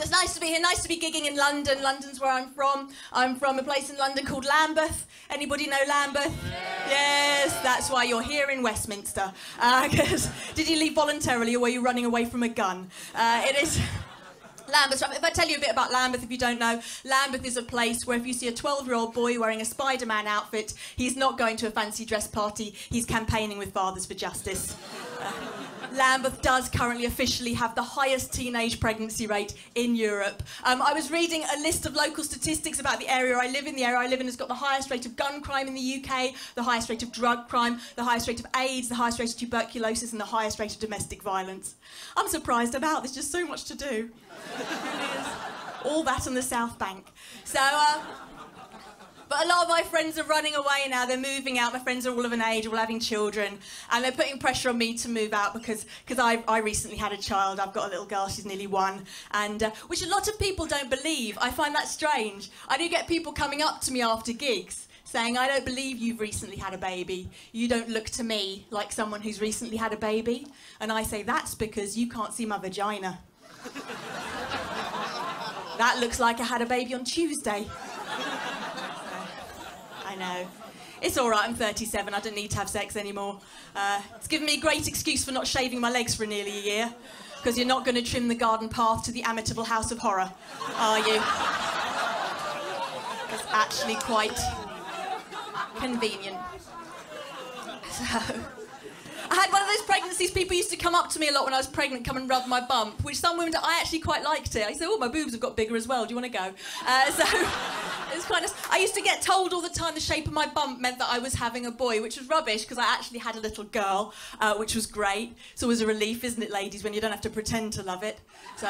It's nice to be here, nice to be gigging in London. London's where I'm from. I'm from a place in London called Lambeth. Anybody know Lambeth? Yes, that's why you're here in Westminster. Did you leave voluntarily or were you running away from a gun? It is... Lambeth. If I tell you a bit about Lambeth, if you don't know, Lambeth is a place where if you see a 12-year-old boy wearing a Spider-Man outfit, he's not going to a fancy dress party, he's campaigning with Fathers for Justice. Lambeth does currently officially have the highest teenage pregnancy rate in Europe. I was reading a list of local statistics about the area I live in. The area I live in has got the highest rate of gun crime in the UK, the highest rate of drug crime, the highest rate of AIDS, the highest rate of tuberculosis and the highest rate of domestic violence. I'm surprised about. There's just so much to do. It really is. All that on the South Bank. So, but a lot of my friends are running away now. They're moving out. My friends are all of an age, all having children. And they're putting pressure on me to move out because I recently had a child. I've got a little girl. She's nearly 1. And which a lot of people don't believe. I find that strange. I do get people coming up to me after gigs saying, I don't believe you've recently had a baby. You don't look to me like someone who's recently had a baby. And I say, that's because you can't see my vagina. That looks like I had a baby on Tuesday. I know. It's all right, I'm 37, I don't need to have sex anymore. It's given me a great excuse for not shaving my legs for nearly a year, because you're not going to trim the garden path to the Amityville House of Horror, are you? It's actually quite convenient. So... I had one of those pregnancies, people used to come up to me a lot when I was pregnant, come and rub my bump, which some women, I actually quite liked it. I said, oh, my boobs have got bigger as well, do you want to go? So, it was kind of... I used to get told all the time the shape of my bump meant that I was having a boy, which was rubbish, because I actually had a little girl, which was great. It's always a relief, isn't it, ladies, when you don't have to pretend to love it? So...